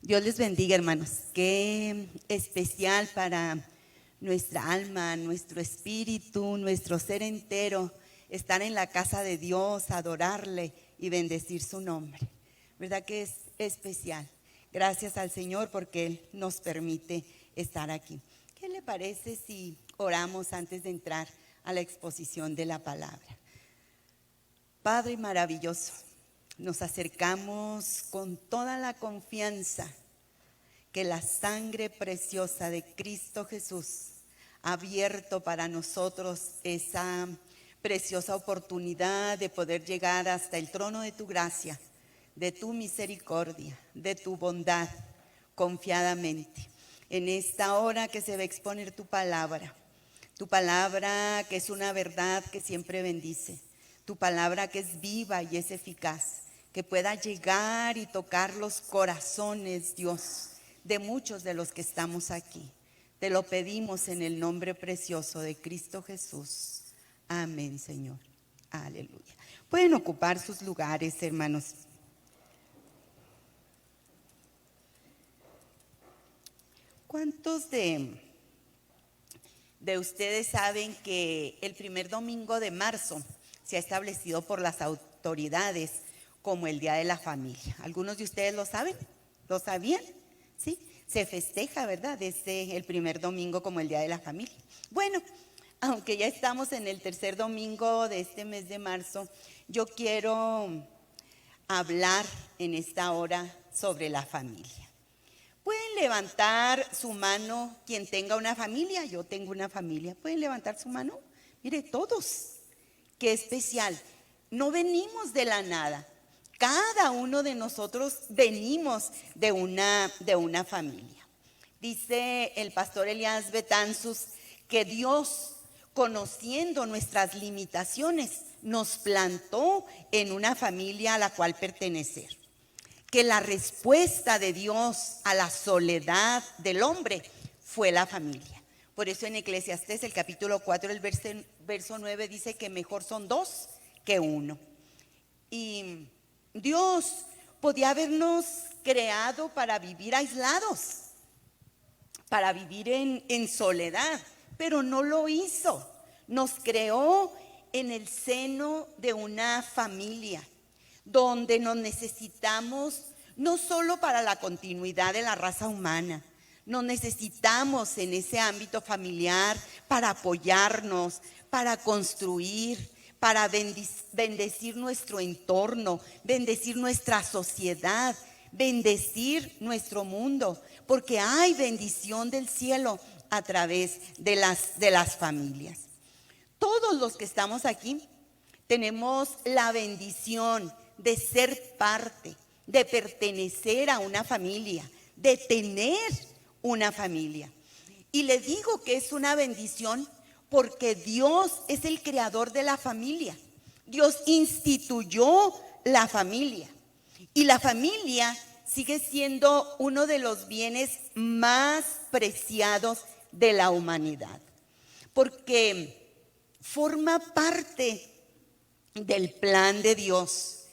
Dios les bendiga, hermanos. Qué especial para nuestra alma, nuestro espíritu, nuestro ser entero, estar en la casa de Dios, adorarle y bendecir su nombre. ¿Verdad que es especial? Gracias al Señor porque Él nos permite estar aquí. ¿Qué le parece si oramos antes de entrar a la exposición de la palabra? Padre maravilloso, nos acercamos con toda la confianza que la sangre preciosa de Cristo Jesús ha abierto para nosotros esa preciosa oportunidad de poder llegar hasta el trono de tu gracia, de tu misericordia, de tu bondad, confiadamente. En esta hora que se va a exponer tu palabra que es una verdad que siempre bendice, tu palabra que es viva y es eficaz, que pueda llegar y tocar los corazones, Dios, de muchos de los que estamos aquí. Te lo pedimos en el nombre precioso de Cristo Jesús. Amén, Señor. Aleluya. Pueden ocupar sus lugares, hermanos. ¿Cuántos de ustedes saben que el primer domingo de marzo se ha establecido por las autoridades como el Día de la Familia? ¿Algunos de ustedes lo saben? ¿Lo sabían? Sí, se festeja, ¿verdad? Desde el primer domingo como el Día de la Familia. Bueno, aunque ya estamos en el tercer domingo de este mes de marzo, yo quiero hablar en esta hora sobre la familia. ¿Pueden levantar su mano quien tenga una familia? Yo tengo una familia. ¿Pueden levantar su mano? Mire, todos. Qué especial. No venimos de la nada. Cada uno de nosotros venimos de una familia. Dice el pastor Elías Betanzos que Dios, conociendo nuestras limitaciones, nos plantó en una familia a la cual pertenecer. Que la respuesta de Dios a la soledad del hombre fue la familia. Por eso en Eclesiastés, el capítulo 4, el verso 9 dice que mejor son dos que uno. Y Dios podía habernos creado para vivir aislados, para vivir en soledad, pero no lo hizo. Nos creó en el seno de una familia, donde nos necesitamos no solo para la continuidad de la raza humana, nos necesitamos en ese ámbito familiar para apoyarnos, para construir, para bendecir nuestro entorno, bendecir nuestra sociedad, bendecir nuestro mundo, porque hay bendición del cielo a través de las familias. Todos los que estamos aquí tenemos la bendición de ser parte, de pertenecer a una familia, de tener una familia. Y les digo que es una bendición porque Dios es el creador de la familia. Dios instituyó la familia. Y la familia sigue siendo uno de los bienes más preciados de la humanidad, porque forma parte del plan de Dios.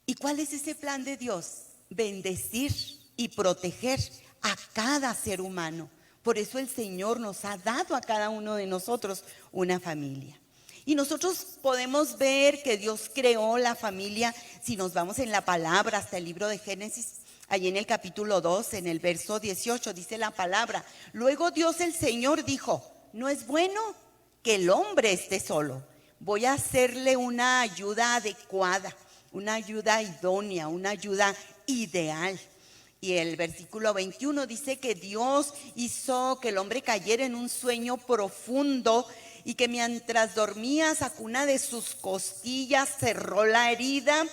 ¿Y cuál es ese plan de Dios? Bendecir y proteger a cada ser humano. Por eso el Señor nos ha dado a cada uno de nosotros una familia. Y nosotros podemos ver que Dios creó la familia, si nos vamos en la palabra hasta el libro de Génesis, allí en el capítulo 2, en el verso 18, dice la palabra: luego Dios el Señor dijo, no es bueno que el hombre esté solo. Voy a hacerle una ayuda adecuada, una ayuda idónea, una ayuda ideal. Y el versículo 21 dice que Dios hizo que el hombre cayera en un sueño profundo y que mientras dormía sacó una de sus costillas, cerró la herida,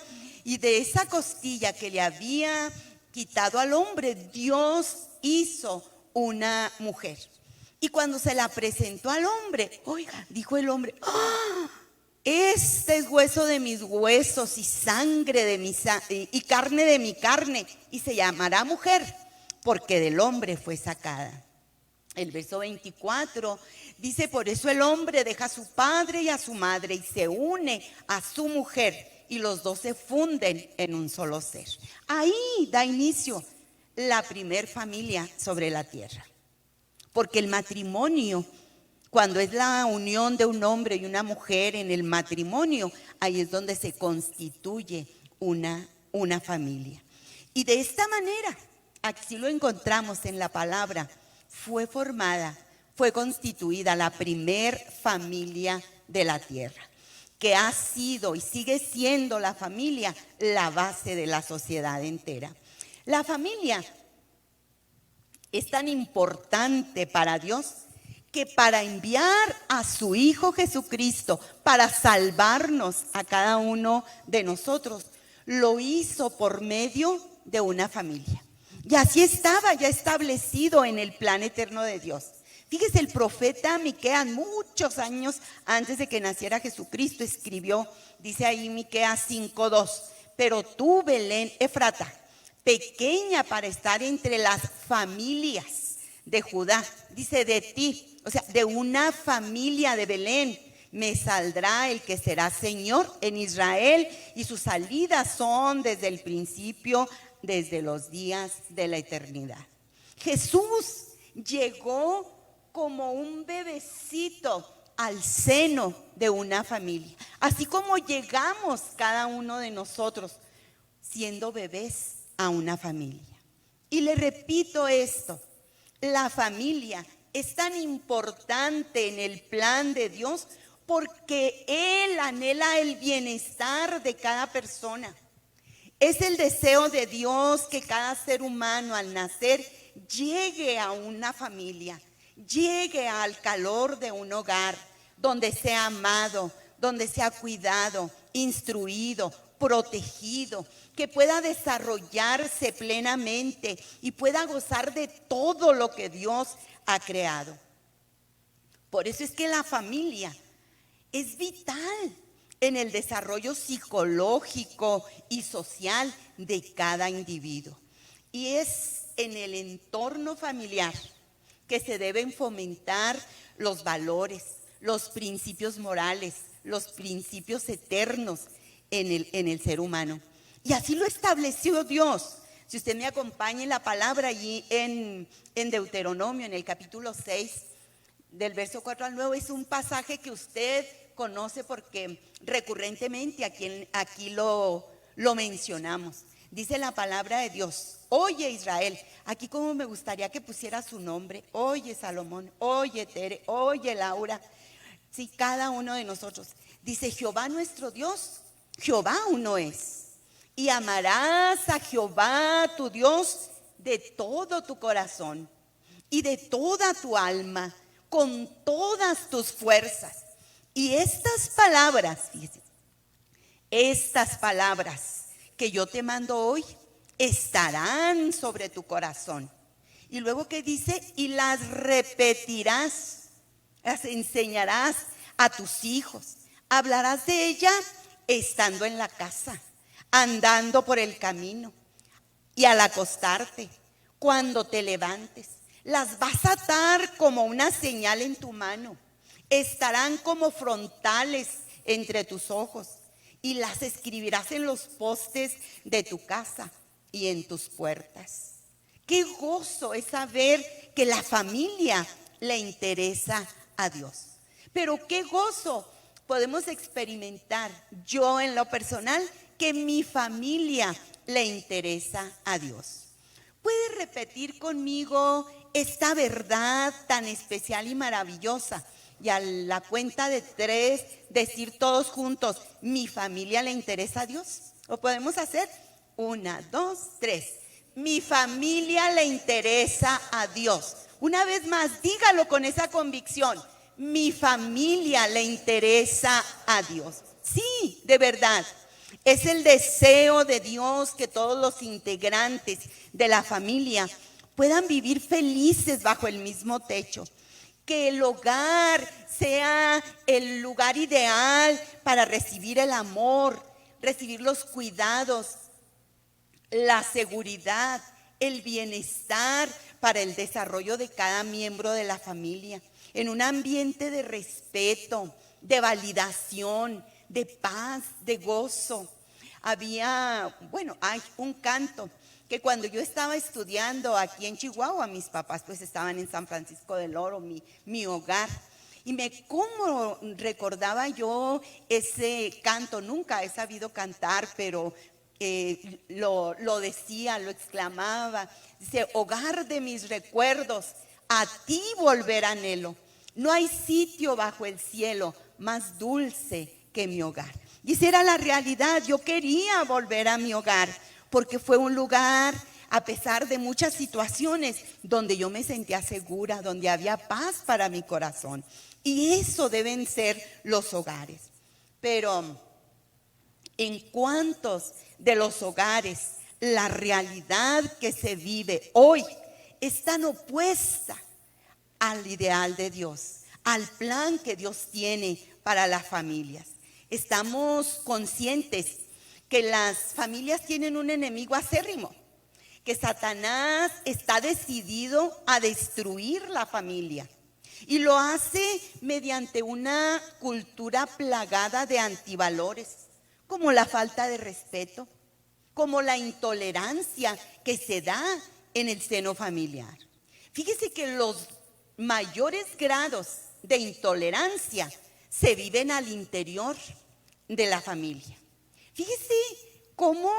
y de esa costilla que le había quitado al hombre, Dios hizo una mujer. Y cuando se la presentó al hombre, oiga, dijo el hombre: ¡ah! Este es hueso de mis huesos y sangre de mi y carne de mi carne, y se llamará mujer, porque del hombre fue sacada. El verso 24 dice: por eso el hombre deja a su padre y a su madre y se une a su mujer, y los dos se funden en un solo ser. Ahí da inicio la primer familia sobre la tierra. Porque el matrimonio, cuando es la unión de un hombre y una mujer en el matrimonio, ahí es donde se constituye una familia. Y de esta manera, así lo encontramos en la palabra, fue formada, fue constituida la primer familia de la tierra, que ha sido y sigue siendo la familia la base de la sociedad entera. La familia es tan importante para Dios que para enviar a su Hijo Jesucristo, para salvarnos a cada uno de nosotros, lo hizo por medio de una familia. Y así estaba ya establecido en el plan eterno de Dios. Fíjese, el profeta Miqueas, muchos años antes de que naciera Jesucristo, escribió, dice ahí Miqueas 5:2, pero tú, Belén Efrata, pequeña para estar entre las familias de Judá, dice de ti, o sea, de una familia de Belén, me saldrá el que será Señor en Israel, y sus salidas son desde el principio, desde los días de la eternidad. Jesús llegó como un bebecito al seno de una familia, así como llegamos cada uno de nosotros siendo bebés a una familia. Y le repito esto, la familia es tan importante en el plan de Dios porque Él anhela el bienestar de cada persona. Es el deseo de Dios que cada ser humano al nacer llegue a una familia, llegue al calor de un hogar, donde sea amado, donde sea cuidado, instruido, protegido, que pueda desarrollarse plenamente y pueda gozar de todo lo que Dios ha creado. Por eso es que la familia es vital en el desarrollo psicológico y social de cada individuo. Y es en el entorno familiar que se deben fomentar los valores, los principios morales, los principios eternos en el ser humano. Y así lo estableció Dios. Si usted me acompaña en la palabra allí en Deuteronomio, en el capítulo 6, del verso 4 al 9, es un pasaje que usted conoce porque recurrentemente aquí lo mencionamos. Dice la palabra de Dios, oye Israel, aquí como me gustaría que pusiera su nombre, oye Salomón, oye Tere, oye Laura, sí, cada uno de nosotros. Dice, Jehová nuestro Dios, Jehová uno es. Y amarás a Jehová tu Dios de todo tu corazón y de toda tu alma, con todas tus fuerzas. Y estas palabras, fíjense, estas palabras que yo te mando hoy estarán sobre tu corazón. Y luego que dice, y las repetirás, las enseñarás a tus hijos. Hablarás de ella estando en la casa, andando por el camino y al acostarte, cuando te levantes. Las vas a atar como una señal en tu mano. Estarán como frontales entre tus ojos y las escribirás en los postes de tu casa y en tus puertas. Qué gozo es saber que la familia le interesa a Dios. Pero qué gozo podemos experimentar yo en lo personal que mi familia le interesa a Dios. ¿Puede repetir conmigo esta verdad tan especial y maravillosa? Y a la cuenta de 3, decir todos juntos, ¿mi familia le interesa a Dios? ¿Lo podemos hacer? 1, 2, 3. Mi familia le interesa a Dios. Una vez más, dígalo con esa convicción. Mi familia le interesa a Dios. Sí, de verdad. Es el deseo de Dios que todos los integrantes de la familia puedan vivir felices bajo el mismo techo. Que el hogar sea el lugar ideal para recibir el amor, recibir los cuidados, la seguridad, el bienestar para el desarrollo de cada miembro de la familia, en un ambiente de respeto, de validación, de paz, de gozo. Hay un canto que cuando yo estaba estudiando aquí en Chihuahua, mis papás pues estaban en San Francisco del Oro, mi hogar. ¿Cómo recordaba yo ese canto? Nunca he sabido cantar, pero lo decía, lo exclamaba. Dice: hogar de mis recuerdos, a ti volver anhelo. No hay sitio bajo el cielo más dulce que mi hogar. Y esa era la realidad. Yo quería volver a mi hogar, porque fue un lugar, a pesar de muchas situaciones, donde yo me sentía segura, donde había paz para mi corazón. Y eso deben ser los hogares. Pero ¿en cuántos de los hogares la realidad que se vive hoy es tan opuesta al ideal de Dios, al plan que Dios tiene para las familias? Estamos conscientes que las familias tienen un enemigo acérrimo, que Satanás está decidido a destruir la familia. Y lo hace mediante una cultura plagada de antivalores, como la falta de respeto, como la intolerancia que se da en el seno familiar. Fíjese que los mayores grados de intolerancia se viven al interior de la familia. Fíjese cómo,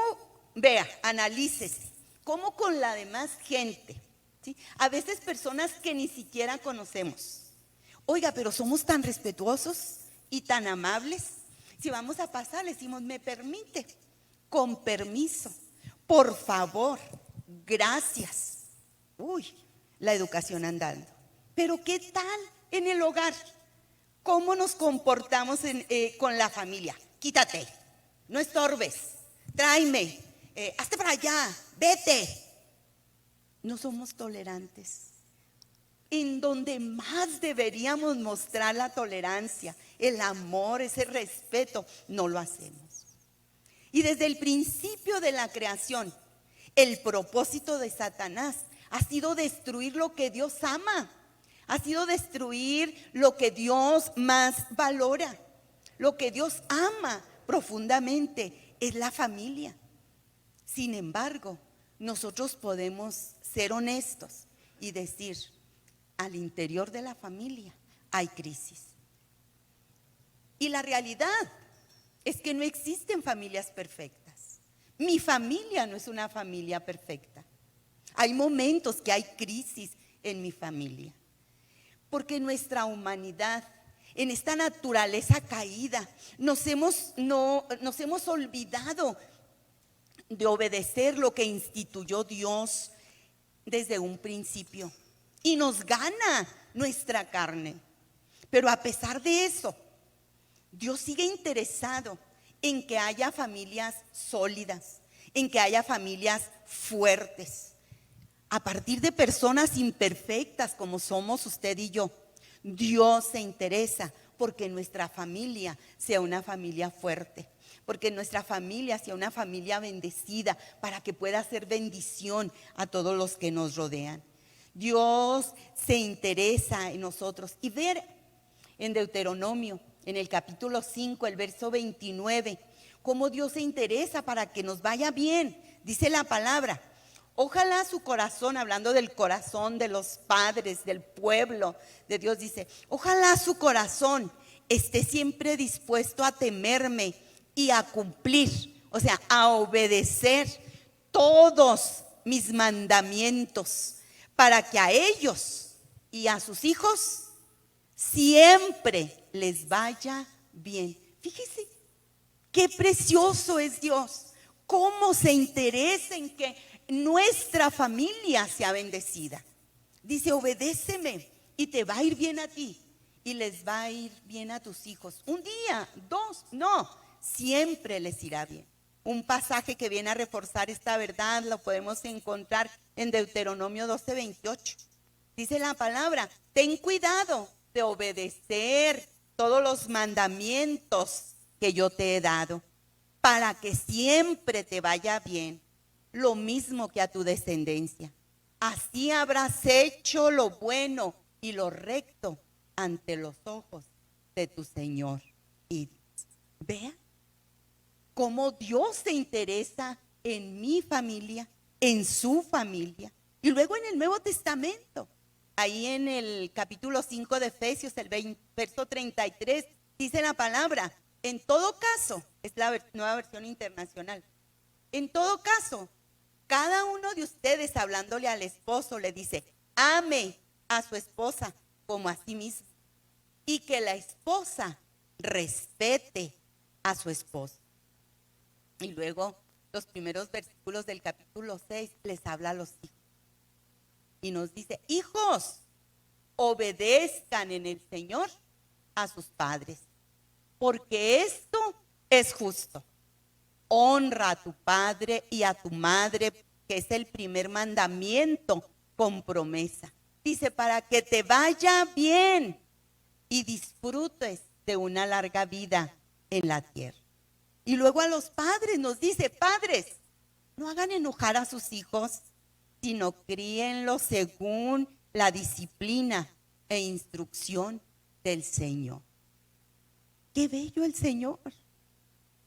analícese, cómo con la demás gente, ¿sí? A veces personas que ni siquiera conocemos. Oiga, pero somos tan respetuosos y tan amables. Si vamos a pasar, le decimos: me permite, con permiso, por favor, gracias. La educación andando. Pero ¿qué tal en el hogar? ¿Cómo nos comportamos con la familia? Quítate, no estorbes, tráeme, hazte para allá, vete. No somos tolerantes. En donde más deberíamos mostrar la tolerancia, el amor, ese respeto, no lo hacemos. Y desde el principio de la creación, el propósito de Satanás ha sido destruir lo que Dios ama, ha sido destruir lo que Dios más valora. Lo que Dios ama profundamente es la familia. Sin embargo, nosotros podemos ser honestos y decir: al interior de la familia hay crisis. Y la realidad es que no existen familias perfectas. Mi familia no es una familia perfecta. Hay momentos que hay crisis en mi familia, porque nuestra humanidad, en esta naturaleza caída, nos hemos olvidado de obedecer lo que instituyó Dios desde un principio. Y nos gana nuestra carne. Pero a pesar de eso, Dios sigue interesado en que haya familias sólidas, en que haya familias fuertes. A partir de personas imperfectas como somos usted y yo, Dios se interesa porque nuestra familia sea una familia fuerte, porque nuestra familia sea una familia bendecida, para que pueda ser bendición a todos los que nos rodean. Dios se interesa en nosotros. Y ver en Deuteronomio, en el capítulo 5, el verso 29, cómo Dios se interesa para que nos vaya bien. Dice la palabra: ojalá su corazón, hablando del corazón de los padres, del pueblo de Dios, dice: ojalá su corazón esté siempre dispuesto a temerme y a cumplir, o sea, a obedecer todos mis mandamientos, para que a ellos y a sus hijos siempre les vaya bien. Fíjese qué precioso es Dios, cómo se interesa en que nuestra familia sea bendecida. Dice: obedéceme y te va a ir bien a ti, y les va a ir bien a tus hijos. Un día, dos, no, siempre les irá bien. Un pasaje que viene a reforzar esta verdad lo podemos encontrar en Deuteronomio 12:28. Dice la palabra: ten cuidado de obedecer todos los mandamientos que yo te he dado, para que siempre te vaya bien, lo mismo que a tu descendencia. Así habrás hecho lo bueno y lo recto ante los ojos de tu Señor. Y vea cómo Dios se interesa en mi familia, en su familia. Y luego en el Nuevo Testamento, ahí en el capítulo 5 de Efesios, el verso 33, dice la palabra, en todo caso, es la nueva versión internacional, en todo caso, cada uno de ustedes hablándole al esposo le dice, ame a su esposa como a sí mismo, y que la esposa respete a su esposo. Y luego los primeros versículos del capítulo 6 les habla a los hijos. Y nos dice, hijos, obedezcan en el Señor a sus padres, porque esto es justo. Honra a tu padre y a tu madre, que es el primer mandamiento con promesa. Dice, para que te vaya bien y disfrutes de una larga vida en la tierra. Y luego a los padres nos dice, padres, no hagan enojar a sus hijos, sino críenlos según la disciplina e instrucción del Señor. Qué bello el Señor,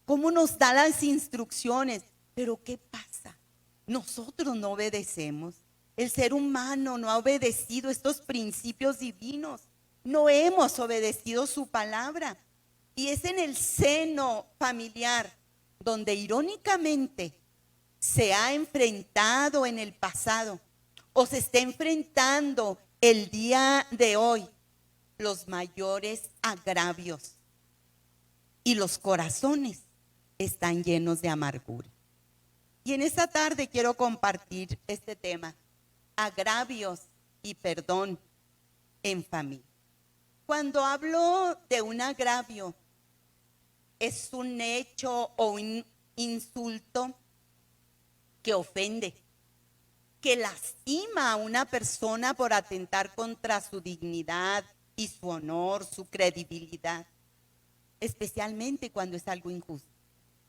cómo nos da las instrucciones, pero ¿qué pasa? Nosotros no obedecemos. El ser humano no ha obedecido estos principios divinos, no hemos obedecido su palabra. Y es en el seno familiar donde irónicamente se ha enfrentado en el pasado o se está enfrentando el día de hoy los mayores agravios, y los corazones están llenos de amargura. Y en esta tarde quiero compartir este tema, agravios y perdón en familia. Cuando hablo de un agravio, es un hecho o un insulto que ofende, que lastima a una persona por atentar contra su dignidad y su honor, su credibilidad, especialmente cuando es algo injusto.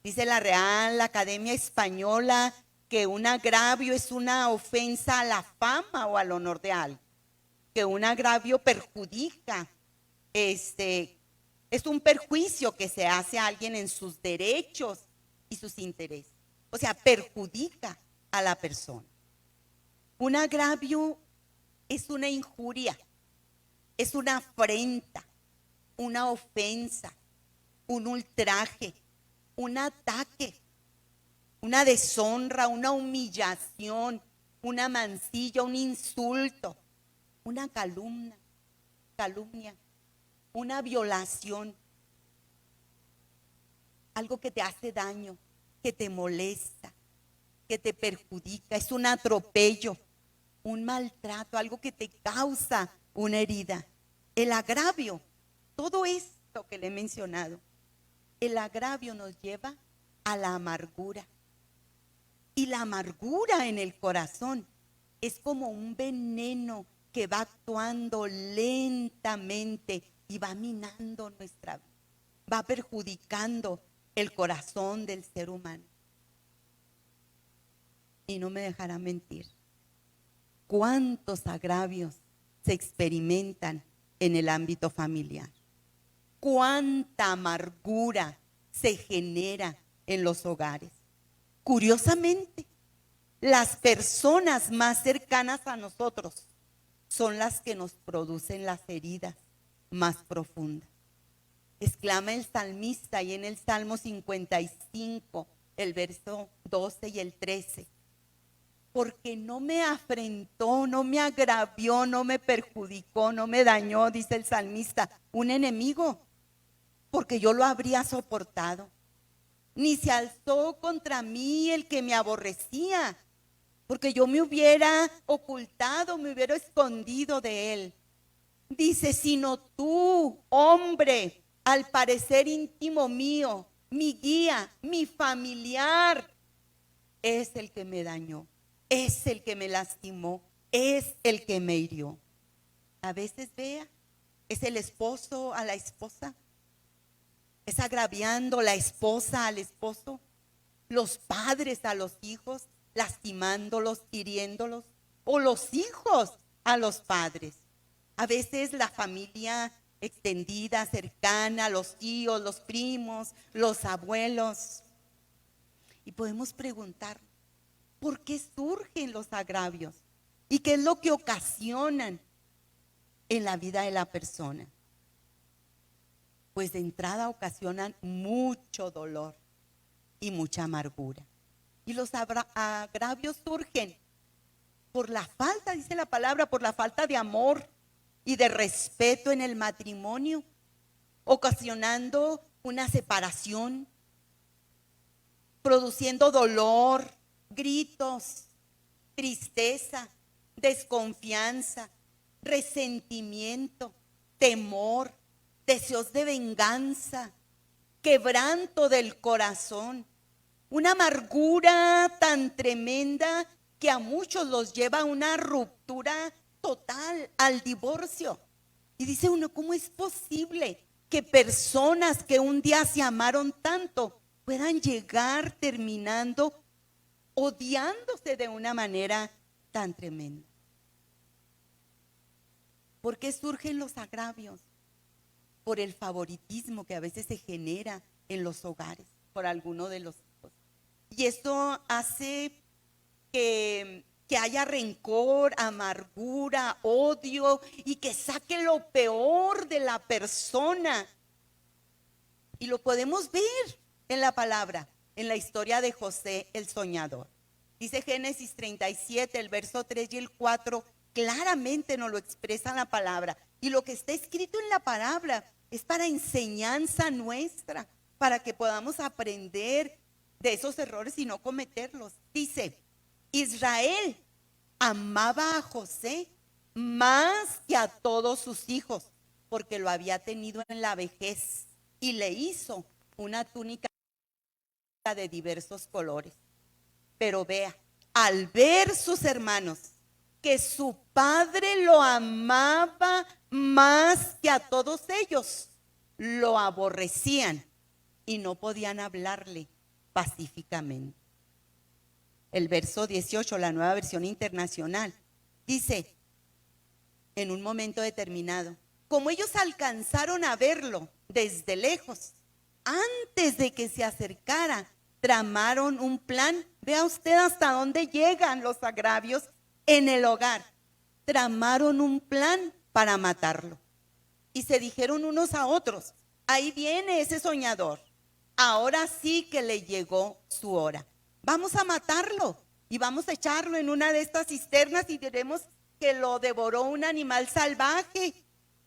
Dice la Real Academia Española que un agravio es una ofensa a la fama o al honor de alguien, que un agravio perjudica, es un perjuicio que se hace a alguien en sus derechos y sus intereses. O sea, perjudica a la persona. Un agravio es una injuria, es una afrenta, una ofensa, un ultraje, un ataque, una deshonra, una humillación, una mancilla, un insulto, una calumnia, una violación, algo que te hace daño, que te molesta, que te perjudica, es un atropello, un maltrato, algo que te causa una herida. El agravio, todo esto que le he mencionado, el agravio nos lleva a la amargura. Y la amargura en el corazón es como un veneno que va actuando lentamente y va minando nuestra vida, va perjudicando el corazón del ser humano. Y no me dejará mentir, cuántos agravios se experimentan en el ámbito familiar, cuánta amargura se genera en los hogares. Curiosamente, las personas más cercanas a nosotros son las que nos producen las heridas más profundas. Exclama el salmista ahí en el Salmo 55, el verso 12 y el 13. Porque no me afrentó, no me agravió, no me perjudicó, no me dañó, dice el salmista, un enemigo, porque yo lo habría soportado. Ni se alzó contra mí el que me aborrecía, porque yo me hubiera ocultado, me hubiera escondido de él. Dice, sino tú, hombre, al parecer íntimo mío, mi guía, mi familiar, es el que me dañó, es el que me lastimó, es el que me hirió. A veces, vea, es el esposo a la esposa, es agraviando la esposa al esposo, los padres a los hijos, lastimándolos, hiriéndolos, o los hijos a los padres. A veces la familia extendida, cercana, los tíos, los primos, los abuelos. Y podemos preguntar, ¿por qué surgen los agravios? ¿Y qué es lo que ocasionan en la vida de la persona? Pues de entrada ocasionan mucho dolor y mucha amargura. Y los agravios surgen por la falta, dice la palabra, por la falta de amor y de respeto en el matrimonio, ocasionando una separación, produciendo dolor, gritos, tristeza, desconfianza, resentimiento, temor, deseos de venganza, quebranto del corazón, una amargura tan tremenda que a muchos los lleva a una ruptura total, al divorcio. Y dice uno, ¿cómo es posible que personas que un día se amaron tanto puedan llegar terminando odiándose de una manera tan tremenda? ¿Por qué surgen los agravios? Por el favoritismo que a veces se genera en los hogares por alguno de los hijos. Y esto hace que haya rencor, amargura, odio y que saque lo peor de la persona. Y lo podemos ver en la palabra, en la historia de José el soñador. Dice Génesis 37, el verso 3 y el 4, claramente nos lo expresa la palabra. Y lo que está escrito en la palabra es para enseñanza nuestra, para que podamos aprender de esos errores y no cometerlos. Dice, Israel amaba a José más que a todos sus hijos, porque lo había tenido en la vejez y le hizo una túnica de diversos colores. Pero vea, al ver sus hermanos que su padre lo amaba más que a todos ellos, lo aborrecían y no podían hablarle pacíficamente. El verso 18, la Nueva Versión Internacional, dice, en un momento determinado, como ellos alcanzaron a verlo desde lejos, antes de que se acercara, tramaron un plan. Vea usted hasta dónde llegan los agravios en el hogar. Tramaron un plan para matarlo. Y se dijeron unos a otros, ahí viene ese soñador. Ahora sí que le llegó su hora. Vamos a matarlo y vamos a echarlo en una de estas cisternas y diremos que lo devoró un animal salvaje.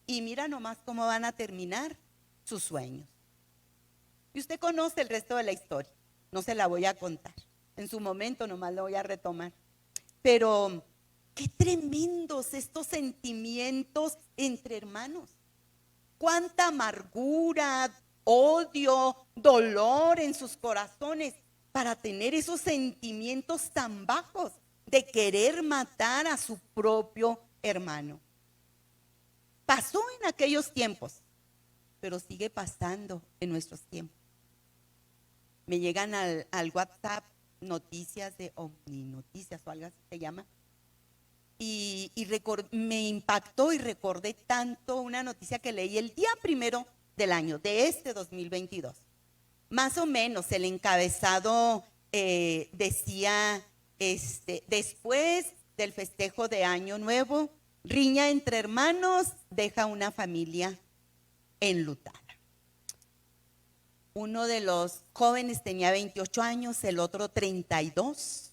Y mira nomás cómo van a terminar sus sueños. Y usted conoce el resto de la historia. No se la voy a contar. En su momento nomás lo voy a retomar. Pero qué tremendos estos sentimientos entre hermanos. Cuánta amargura, odio, dolor en sus corazones para tener esos sentimientos tan bajos de querer matar a su propio hermano. Pasó en aquellos tiempos, pero sigue pasando en nuestros tiempos. Me llegan al WhatsApp noticias de OmniNoticias o algo así se llama. Y me impactó y recordé tanto una noticia que leí el día 1 del año, de este 2022. Más o menos el encabezado decía, después del festejo de Año Nuevo, riña entre hermanos deja una familia enlutada. Uno de los jóvenes tenía 28 años, el otro 32.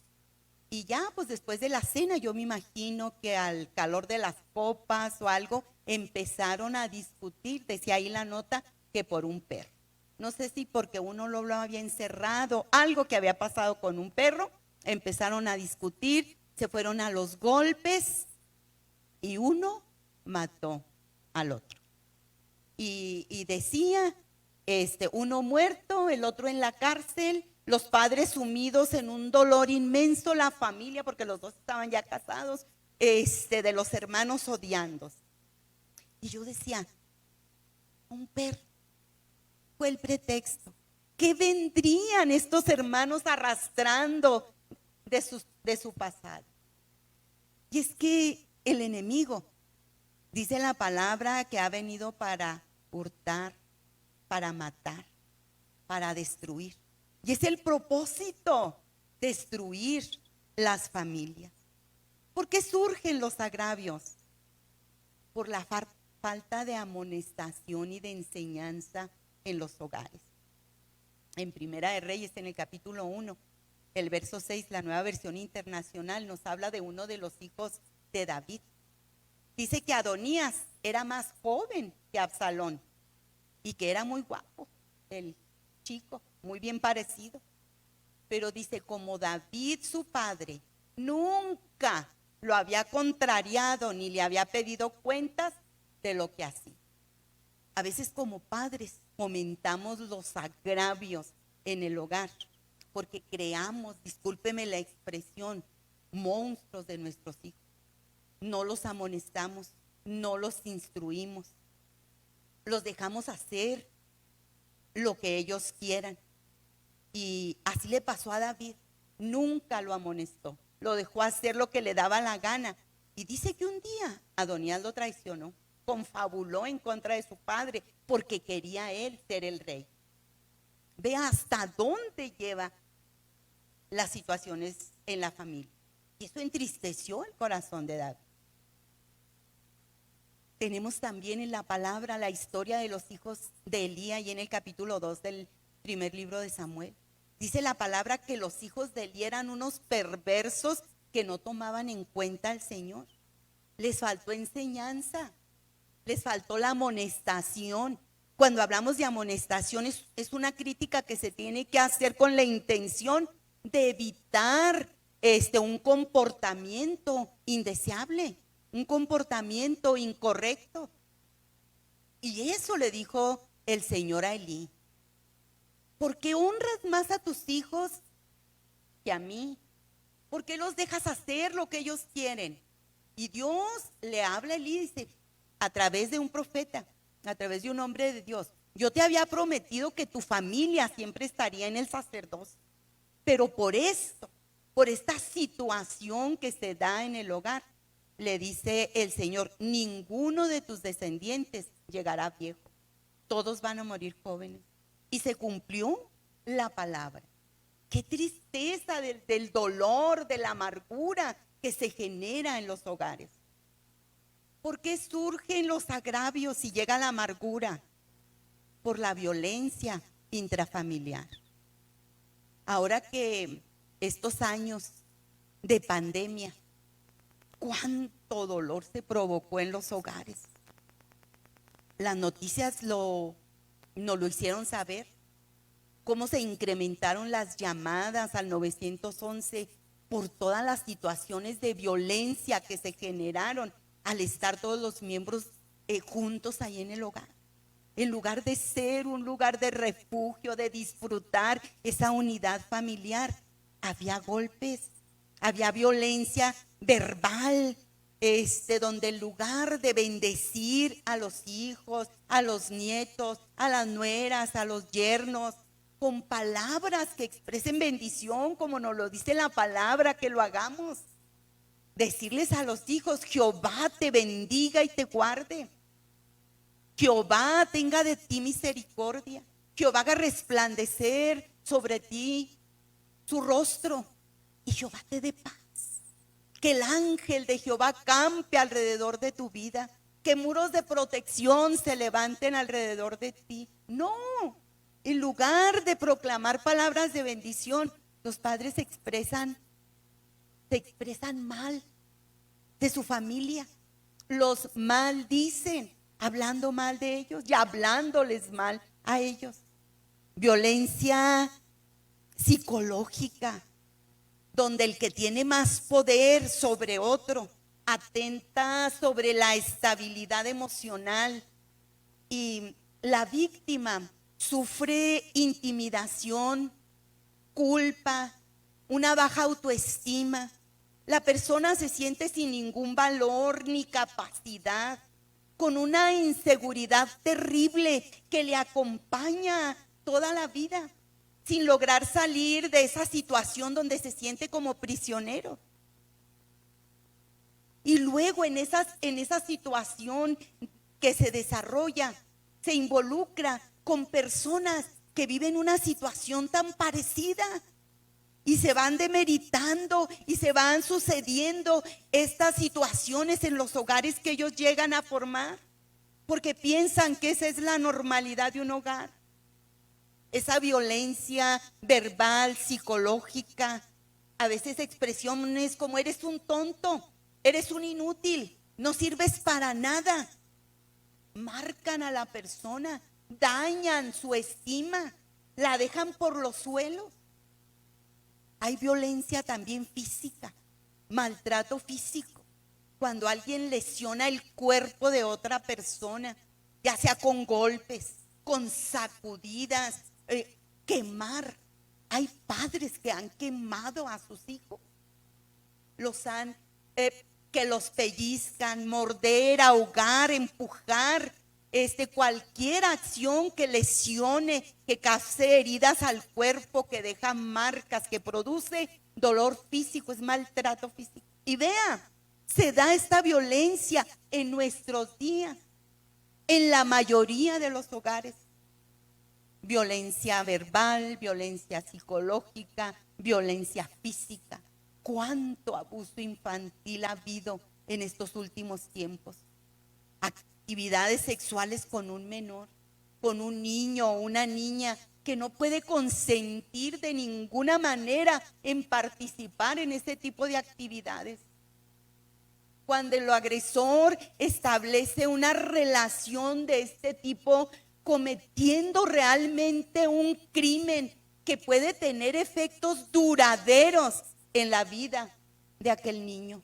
Y ya, pues después de la cena, yo me imagino que al calor de las copas o algo, empezaron a discutir, decía ahí la nota, que por un perro. No sé si porque uno lo había encerrado, algo que había pasado con un perro, empezaron a discutir, se fueron a los golpes y uno mató al otro. Y decía, uno muerto, el otro en la cárcel, los padres sumidos en un dolor inmenso, la familia, porque los dos estaban ya casados, de los hermanos odiándose. Y yo decía, un perro fue el pretexto. ¿Qué vendrían estos hermanos arrastrando de su pasado? Y es que el enemigo, dice la palabra, que ha venido para hurtar, para matar, para destruir. Y es el propósito, destruir las familias. ¿Por qué surgen los agravios? Por la falta de amonestación y de enseñanza en los hogares. En Primera de Reyes, en el capítulo 1, el verso 6, la Nueva Versión Internacional, nos habla de uno de los hijos de David. Dice que Adonías era más joven que Absalón y que era muy guapo, el chico, muy bien parecido. Pero dice, como David, su padre, nunca lo había contrariado ni le había pedido cuentas de lo que hacía. A veces como padres fomentamos los agravios en el hogar porque creamos, discúlpeme la expresión, monstruos de nuestros hijos. No los amonestamos, no los instruimos, los dejamos hacer lo que ellos quieran. Y así le pasó a David, nunca lo amonestó, lo dejó hacer lo que le daba la gana. Y dice que un día Adonías lo traicionó, confabuló en contra de su padre porque quería él ser el rey. Ve hasta dónde lleva las situaciones en la familia. Y eso entristeció el corazón de David. Tenemos también en la palabra la historia de los hijos de Elí y en el capítulo 2 del primer libro de Samuel. Dice la palabra que los hijos de Elí eran unos perversos que no tomaban en cuenta al Señor. Les faltó enseñanza, les faltó la amonestación. Cuando hablamos de amonestación es una crítica que se tiene que hacer con la intención de evitar un comportamiento indeseable, un comportamiento incorrecto. Y eso le dijo el Señor a Elí. ¿Por qué honras más a tus hijos que a mí? ¿Por qué los dejas hacer lo que ellos quieren? Y Dios le habla a Elí, dice, a través de un profeta, a través de un hombre de Dios. Yo te había prometido que tu familia siempre estaría en el sacerdocio. Pero por esto, por esta situación que se da en el hogar, le dice el Señor, ninguno de tus descendientes llegará viejo. Todos van a morir jóvenes. Y se cumplió la palabra. Qué tristeza del dolor, de la amargura que se genera en los hogares. ¿Por qué surgen los agravios y llega la amargura? Por la violencia intrafamiliar. Ahora que estos años de pandemia, cuánto dolor se provocó en los hogares. Las noticias nos lo hicieron saber, cómo se incrementaron las llamadas al 911 por todas las situaciones de violencia que se generaron al estar todos los miembros juntos ahí en el hogar. En lugar de ser un lugar de refugio, de disfrutar esa unidad familiar, había golpes, había violencia verbal, donde en lugar de bendecir a los hijos, a los nietos, a las nueras, a los yernos, con palabras que expresen bendición, como nos lo dice la palabra, que lo hagamos. Decirles a los hijos, Jehová te bendiga y te guarde. Jehová tenga de ti misericordia. Jehová haga resplandecer sobre ti su rostro y Jehová te dé paz. Que el ángel de Jehová campe alrededor de tu vida. Que muros de protección se levanten alrededor de ti. No, en lugar de proclamar palabras de bendición, los padres se expresan mal de su familia. Los maldicen, hablando mal de ellos y hablándoles mal a ellos. Violencia psicológica, donde el que tiene más poder sobre otro atenta sobre la estabilidad emocional y la víctima sufre intimidación, culpa, una baja autoestima. La persona se siente sin ningún valor ni capacidad, con una inseguridad terrible que le acompaña toda la vida, sin lograr salir de esa situación donde se siente como prisionero. Y luego en esa situación que se desarrolla, se involucra con personas que viven una situación tan parecida. Y se van demeritando y se van sucediendo estas situaciones en los hogares que ellos llegan a formar, porque piensan que esa es la normalidad de un hogar. Esa violencia verbal, psicológica, a veces expresiones como eres un tonto, eres un inútil, no sirves para nada, marcan a la persona, dañan su estima, la dejan por los suelos. Hay violencia también física, maltrato físico, cuando alguien lesiona el cuerpo de otra persona, ya sea con golpes, con sacudidas, quemar. Hay padres que han quemado a sus hijos, que los pellizcan, morder, ahogar, empujar, cualquier acción que lesione, que cause heridas al cuerpo, que deja marcas, que produce dolor físico, es maltrato físico. Y vea, se da esta violencia en nuestros días, en la mayoría de los hogares. Violencia verbal, violencia psicológica, violencia física. ¿Cuánto abuso infantil ha habido en estos últimos tiempos? Actividades sexuales con un menor, con un niño o una niña que no puede consentir de ninguna manera en participar en este tipo de actividades. Cuando el agresor establece una relación de este tipo, cometiendo realmente un crimen que puede tener efectos duraderos en la vida de aquel niño.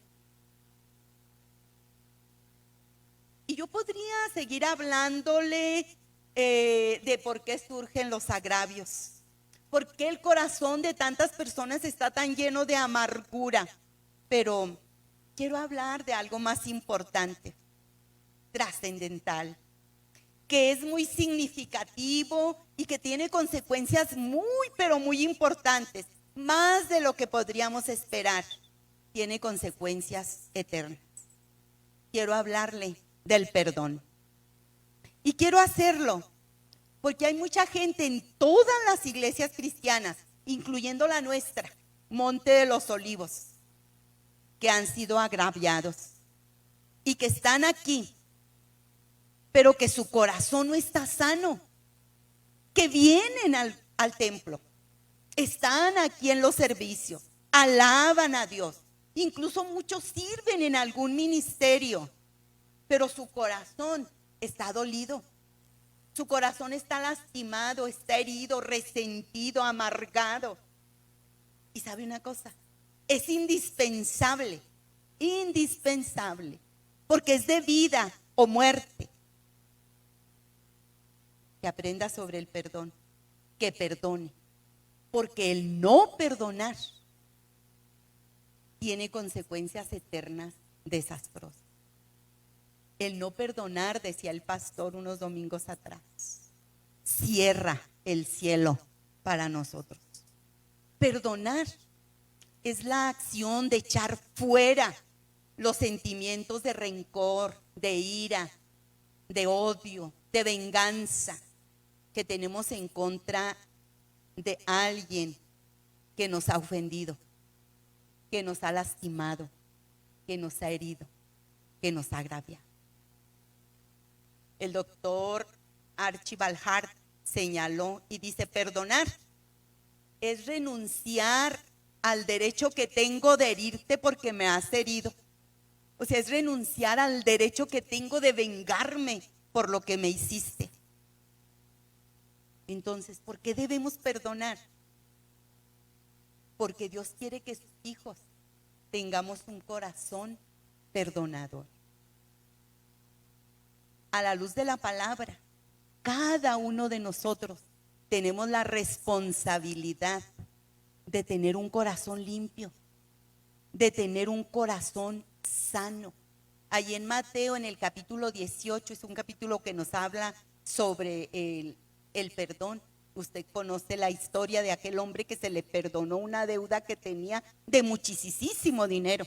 Y yo podría seguir hablándole de por qué surgen los agravios, por qué el corazón de tantas personas está tan lleno de amargura. Pero quiero hablar de algo más importante, trascendental, que es muy significativo y que tiene consecuencias muy, pero muy importantes, más de lo que podríamos esperar. Tiene consecuencias eternas. Quiero hablarle del perdón. Y quiero hacerlo porque hay mucha gente en todas las iglesias cristianas, incluyendo la nuestra, Monte de los Olivos, que han sido agraviados y que están aquí, pero que su corazón no está sano, que vienen al templo, están aquí en los servicios, alaban a Dios, incluso muchos sirven en algún ministerio, pero su corazón está dolido, su corazón está lastimado, está herido, resentido, amargado. Y sabe una cosa, es indispensable, porque es de vida o muerte, que aprenda sobre el perdón, que perdone, porque el no perdonar tiene consecuencias eternas desastrosas. El no perdonar, decía el pastor unos domingos atrás, cierra el cielo para nosotros. Perdonar es la acción de echar fuera los sentimientos de rencor, de ira, de odio, de venganza que tenemos en contra de alguien que nos ha ofendido, que nos ha lastimado, que nos ha herido, que nos ha agraviado. El doctor Archibald Hart señaló y dice: perdonar es renunciar al derecho que tengo de herirte porque me has herido. O sea, es renunciar al derecho que tengo de vengarme por lo que me hiciste. Entonces, ¿por qué debemos perdonar? Porque Dios quiere que sus hijos tengamos un corazón perdonador. A la luz de la palabra, cada uno de nosotros tenemos la responsabilidad de tener un corazón limpio, de tener un corazón sano. Ahí en Mateo, en el capítulo 18, es un capítulo que nos habla sobre el perdón. Usted conoce la historia de aquel hombre que se le perdonó una deuda que tenía de muchísimo dinero.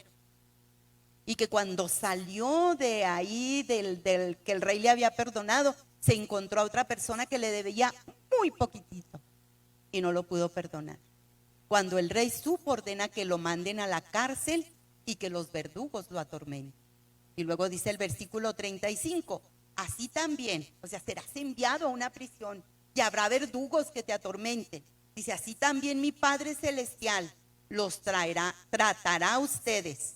Y que cuando salió de ahí, del que el rey le había perdonado, se encontró a otra persona que le debía muy poquitito. y no lo pudo perdonar. Cuando el rey supo, ordena que lo manden a la cárcel y que los verdugos lo atormenten. Y luego dice el versículo 35, así también, o sea, serás enviado a una prisión y habrá verdugos que te atormenten. Dice, así también mi Padre Celestial los tratará a ustedes,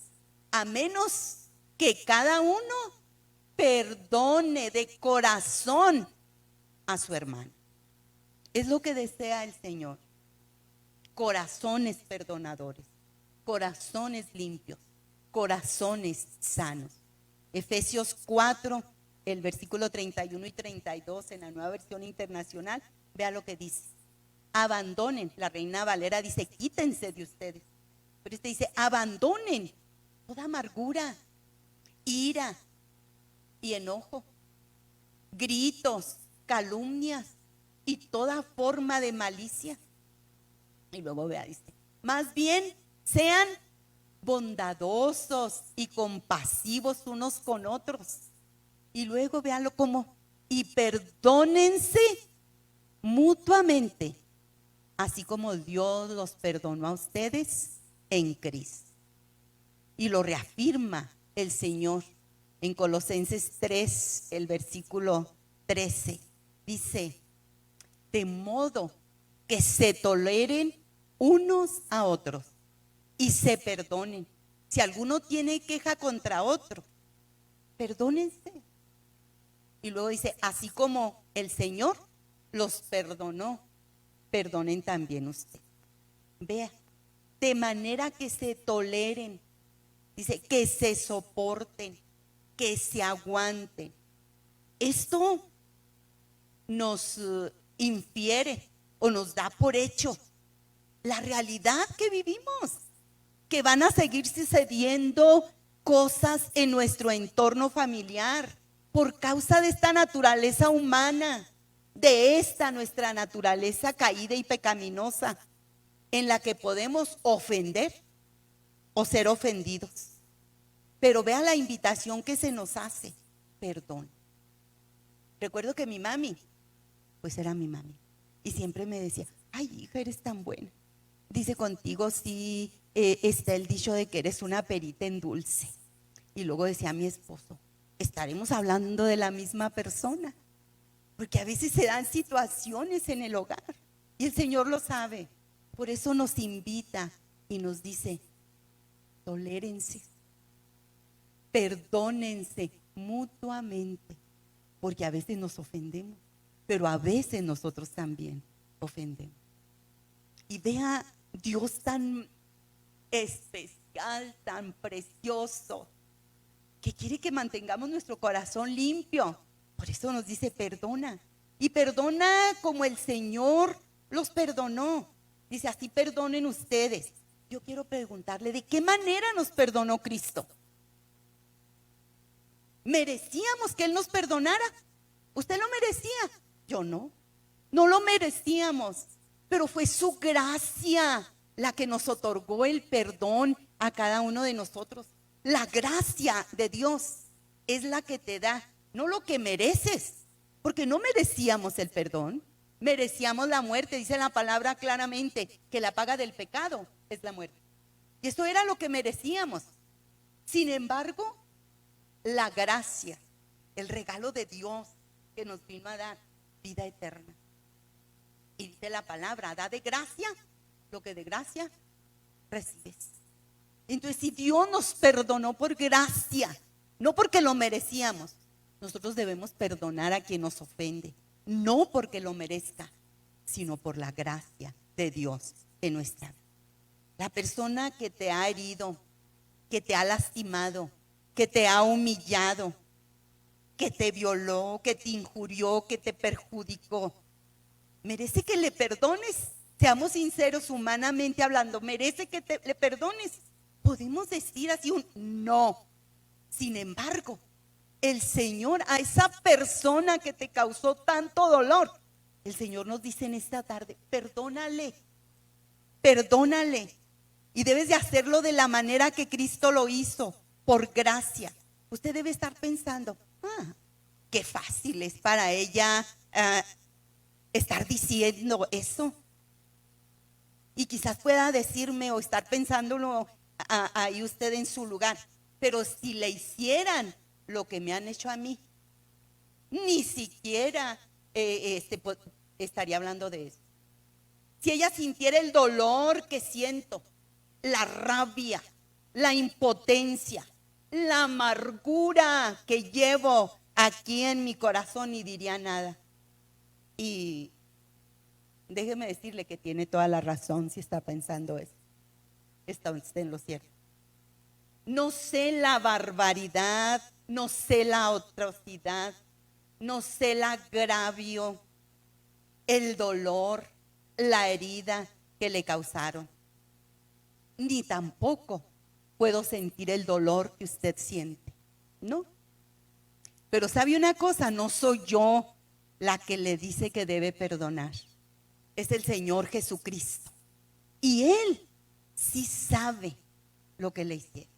a menos que cada uno perdone de corazón a su hermano. Es lo que desea el Señor. Corazones perdonadores, corazones limpios, corazones sanos. Efesios 4, el versículo 31 y 32 en la Nueva Versión Internacional, vea lo que dice. Abandonen, la Reina Valera dice, quítense de ustedes. Pero este dice, abandonen toda amargura, ira y enojo, gritos, calumnias y toda forma de malicia. Y luego vea, dice, más bien sean bondadosos y compasivos unos con otros. Y luego véanlo como, y perdónense mutuamente, así como Dios los perdonó a ustedes en Cristo. Y lo reafirma el Señor en Colosenses 3, el versículo 13. Dice, de modo que se toleren unos a otros y se perdonen. Si alguno tiene queja contra otro, perdónense. Y luego dice, así como el Señor los perdonó, perdonen también ustedes. Vea, de manera que se toleren, dice, que se soporten, que se aguanten. Esto nos infiere o nos da por hecho la realidad que vivimos, que van a seguir sucediendo cosas en nuestro entorno familiar por causa de esta naturaleza humana, de esta nuestra naturaleza caída y pecaminosa, en la que podemos ofender o ser ofendidos. Pero vea la invitación que se nos hace, perdón. Recuerdo que mi mami, pues era mi mami, y siempre me decía, ay hija, eres tan buena. Dice, contigo sí está el dicho de que eres una perita en dulce. Y luego decía a mi esposo, estaremos hablando de la misma persona, porque a veces se dan situaciones en el hogar y el Señor lo sabe. Por eso nos invita y nos dice, tolérense, perdónense mutuamente, porque a veces nos ofendemos, pero a veces nosotros también ofendemos. Y vea, Dios tan especial, tan precioso, que quiere que mantengamos nuestro corazón limpio. Por eso nos dice, perdona. Y perdona como el Señor los perdonó. Dice, así perdonen ustedes. Yo quiero preguntarle, ¿de qué manera nos perdonó Cristo? ¿Merecíamos que Él nos perdonara? ¿Usted lo merecía? Yo no. No lo merecíamos. Pero fue su gracia la que nos otorgó el perdón a cada uno de nosotros. La gracia de Dios es la que te da, no lo que mereces, porque no merecíamos el perdón, merecíamos la muerte. Dice la palabra claramente que la paga del pecado es la muerte. Y eso era lo que merecíamos. Sin embargo, la gracia, el regalo de Dios que nos vino a dar vida eterna. Y dice la palabra, da de gracia lo que de gracia recibes. Entonces, si Dios nos perdonó por gracia, no porque lo merecíamos, nosotros debemos perdonar a quien nos ofende, no porque lo merezca, sino por la gracia de Dios en nuestra vida. La persona que te ha herido, que te ha lastimado, que te ha humillado, que te violó, que te injurió, que te perjudicó, merece que le perdones. Seamos sinceros, humanamente hablando, merece que le perdones. Podemos decir así un no. Sin embargo, el Señor a esa persona que te causó tanto dolor, el Señor nos dice en esta tarde, perdónale, perdónale. Y debes de hacerlo de la manera que Cristo lo hizo, por gracia. Usted debe estar pensando, qué fácil es para ella estar diciendo eso. Y quizás pueda decirme o estar pensándolo ahí usted en su lugar, pero si le hicieran lo que me han hecho a mí, ni siquiera estaría hablando de eso. Si ella sintiera el dolor que siento, la rabia, la impotencia, la amargura que llevo aquí en mi corazón, ni diría nada. Y déjeme decirle que tiene toda la razón si está pensando eso. Está usted en lo cierto. No sé la barbaridad, no sé la atrocidad, no sé el agravio, el dolor, la herida que le causaron. Ni tampoco puedo sentir el dolor que usted siente, ¿no? Pero ¿sabe una cosa? No soy yo la que le dice que debe perdonar. Es el Señor Jesucristo. Y Él sí sabe lo que le hicieron.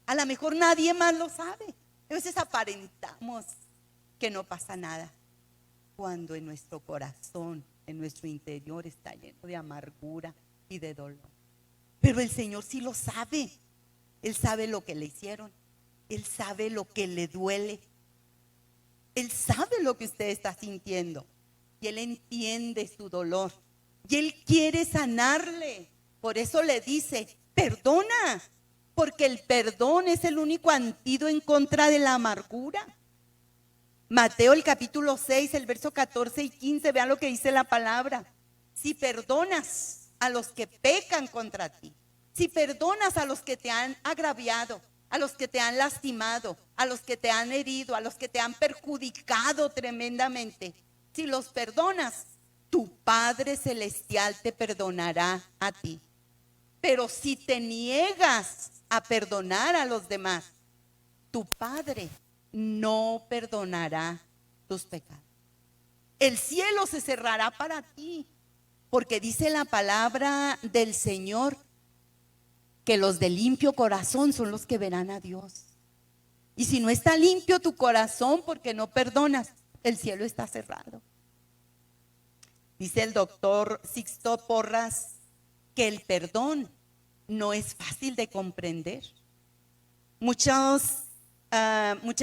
A lo mejor nadie más lo sabe. A veces aparentamos que no pasa nada, cuando en nuestro corazón, en nuestro interior está lleno de amargura y de dolor. Pero el Señor sí lo sabe. Él sabe lo que le hicieron. Él sabe lo que le duele. Él sabe lo que usted está sintiendo. Y Él entiende su dolor. Y Él quiere sanarle. Por eso le dice, perdona. Porque el perdón es el único antídoto en contra de la amargura. Mateo el capítulo 6, el verso 14 y 15, vean lo que dice la palabra. Si perdonas a los que pecan contra ti, si perdonas a los que te han agraviado, a los que te han lastimado, a los que te han herido, a los que te han perjudicado tremendamente, si los perdonas, tu Padre Celestial te perdonará a ti. Pero si te niegas a perdonar a los demás, tu Padre no perdonará tus pecados. El cielo se cerrará para ti, porque dice la palabra del Señor que los de limpio corazón son los que verán a Dios. Y si no está limpio tu corazón porque no perdonas, el cielo está cerrado. Dice el doctor Sixto Porras que el perdón no es fácil de comprender. Muchas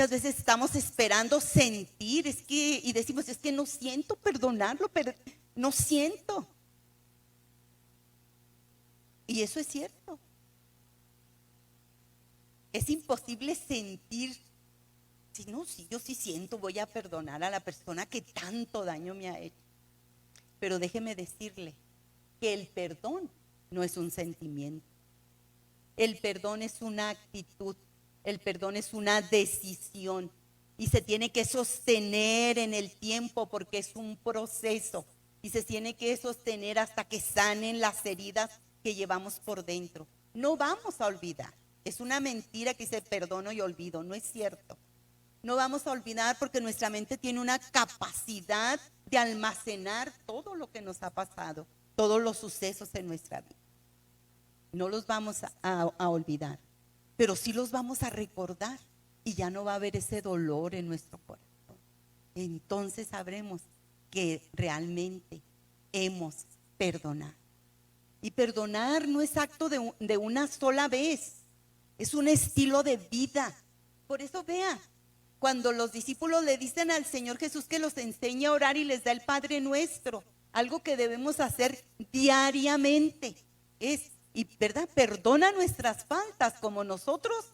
veces estamos esperando sentir, y decimos, es que no siento perdonarlo, pero no siento. Y eso es cierto. Es imposible sentir, si yo sí siento, voy a perdonar a la persona que tanto daño me ha hecho. Pero déjeme decirle que el perdón no es un sentimiento. El perdón es una actitud. El perdón es una decisión y se tiene que sostener en el tiempo porque es un proceso y se tiene que sostener hasta que sanen las heridas que llevamos por dentro. No vamos a olvidar. Es una mentira que dice perdono y olvido. No es cierto. No vamos a olvidar porque nuestra mente tiene una capacidad de almacenar todo lo que nos ha pasado, todos los sucesos en nuestra vida. No los vamos a olvidar, pero sí los vamos a recordar y ya no va a haber ese dolor en nuestro corazón. Entonces sabremos que realmente hemos perdonado. Y perdonar no es acto de una sola vez, es un estilo de vida. Por eso vea, cuando los discípulos le dicen al Señor Jesús que los enseñe a orar y les da el Padre Nuestro, algo que debemos hacer diariamente es, y verdad, perdona nuestras faltas como nosotros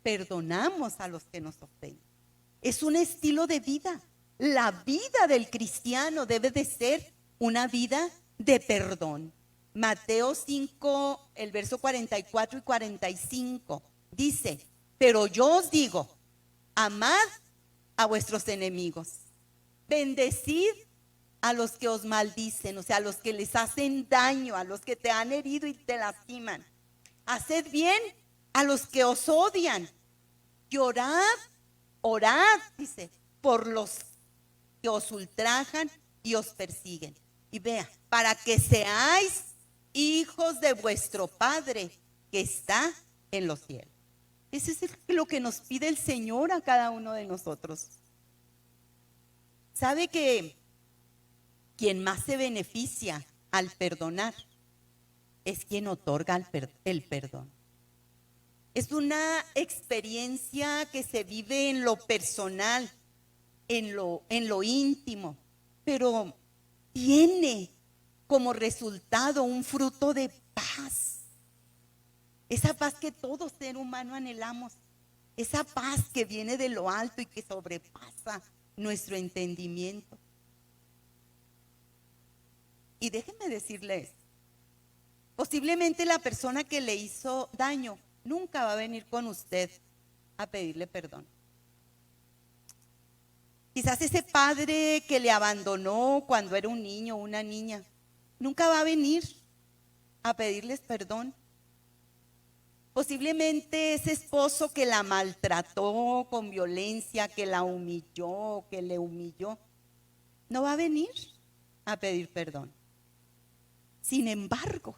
perdonamos a los que nos ofenden. Es un estilo de vida. La vida del cristiano debe de ser una vida de perdón. Mateo 5, el verso 44 y 45 dice, pero yo os digo, amad a vuestros enemigos, bendecid a los que os maldicen, o sea, a los que les hacen daño, a los que te han herido y te lastiman. Haced bien a los que os odian. Y orad, dice, por los que os ultrajan y os persiguen. Y vea, para que seáis hijos de vuestro Padre que está en los cielos. Eso es lo que nos pide el Señor a cada uno de nosotros. ¿Sabe que quien más se beneficia al perdonar es quien otorga el perdón. Es una experiencia que se vive en lo personal, en lo íntimo, pero tiene como resultado un fruto de paz. Esa paz que todo ser humano anhelamos, esa paz que viene de lo alto y que sobrepasa nuestro entendimiento. Y déjenme decirles, posiblemente la persona que le hizo daño nunca va a venir con usted a pedirle perdón. Quizás ese padre que le abandonó cuando era un niño o una niña, nunca va a venir a pedirles perdón. Posiblemente ese esposo que la maltrató con violencia, que la humilló, que le humilló, no va a venir a pedir perdón. Sin embargo,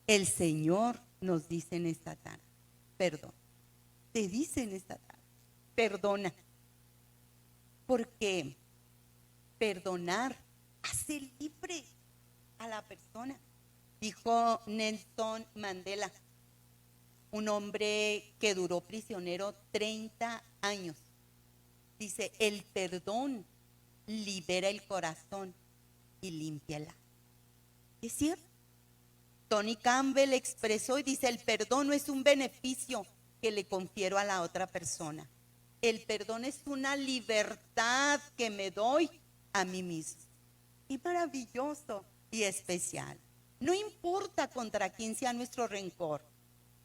el Señor nos dice en esta tarde, perdón. Te dice en esta tarde, perdona. Porque perdonar hace libre a la persona. Dijo Nelson Mandela, un hombre que duró prisionero 30 años. Dice, el perdón libera el corazón y limpia el alma. ¿Es cierto? Tony Campbell expresó y dice, el perdón no es un beneficio que le confiero a la otra persona. El perdón es una libertad que me doy a mí mismo. Y maravilloso y especial. No importa contra quién sea nuestro rencor.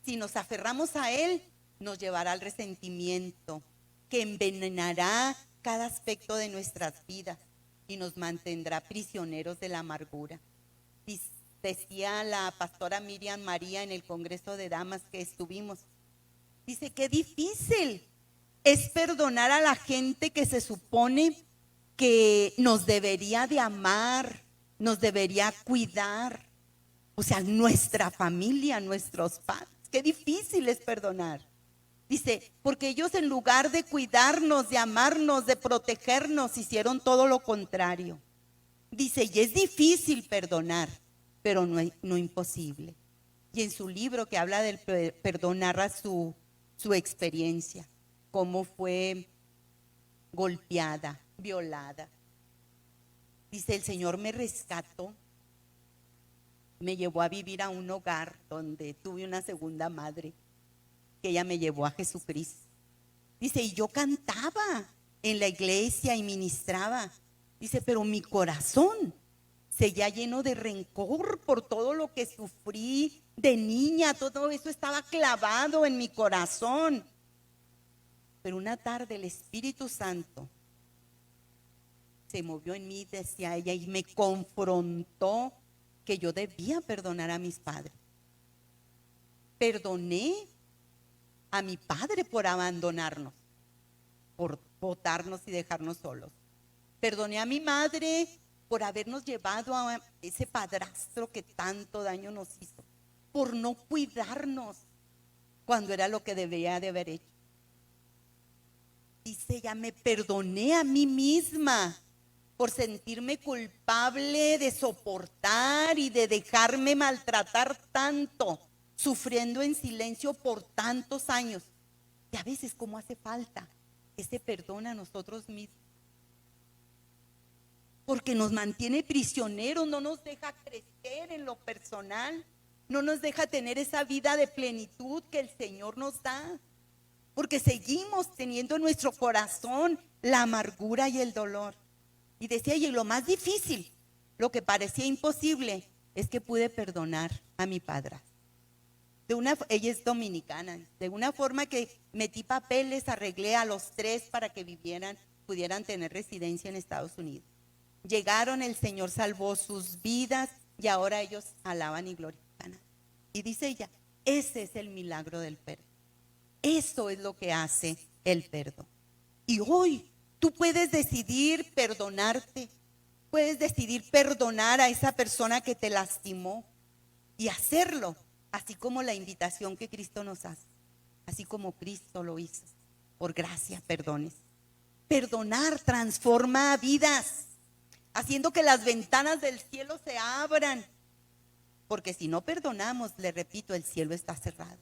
Si nos aferramos a él, nos llevará al resentimiento, que envenenará cada aspecto de nuestras vidas y nos mantendrá prisioneros de la amargura. Decía la pastora Miriam María en el Congreso de Damas que estuvimos. Dice, qué difícil es perdonar a la gente que se supone que nos debería de amar, nos debería cuidar. O sea, nuestra familia, nuestros padres. Qué difícil es perdonar. Dice, porque ellos en lugar de cuidarnos, de amarnos, de protegernos, hicieron todo lo contrario. Dice, y es difícil perdonar, pero no imposible. Y en su libro que habla del perdón narra su experiencia, cómo fue golpeada, violada. Dice, el Señor me rescató, me llevó a vivir a un hogar donde tuve una segunda madre, que ella me llevó a Jesucristo. Dice, y yo cantaba en la iglesia y ministraba. Dice, pero mi corazón seguía lleno de rencor por todo lo que sufrí de niña, todo eso estaba clavado en mi corazón. Pero una tarde el Espíritu Santo se movió en mí, decía ella, y me confrontó que yo debía perdonar a mis padres. Perdoné a mi padre por abandonarnos, por botarnos y dejarnos solos. Perdoné a mi madre por habernos llevado a ese padrastro que tanto daño nos hizo, por no cuidarnos cuando era lo que debía de haber hecho. Dice ella, me perdoné a mí misma por sentirme culpable de soportar y de dejarme maltratar tanto, sufriendo en silencio por tantos años. Y a veces como hace falta ese perdón a nosotros mismos. Porque nos mantiene prisioneros, no nos deja crecer en lo personal, no nos deja tener esa vida de plenitud que el Señor nos da. Porque seguimos teniendo en nuestro corazón la amargura y el dolor. Y decía, y lo más difícil, lo que parecía imposible, es que pude perdonar a mi padrastro. Ella es dominicana, de una forma que metí papeles, arreglé a los 3 para que pudieran tener residencia en Estados Unidos. Llegaron, el Señor salvó sus vidas y ahora ellos alaban y glorifican. Y dice ella, ese es el milagro del perdón. Eso es lo que hace el perdón. Y hoy tú puedes decidir perdonarte, puedes decidir perdonar a esa persona que te lastimó y hacerlo, así como la invitación que Cristo nos hace, así como Cristo lo hizo. Por gracia, perdones. Perdonar transforma vidas, haciendo que las ventanas del cielo se abran porque si no perdonamos, le repito, el cielo está cerrado.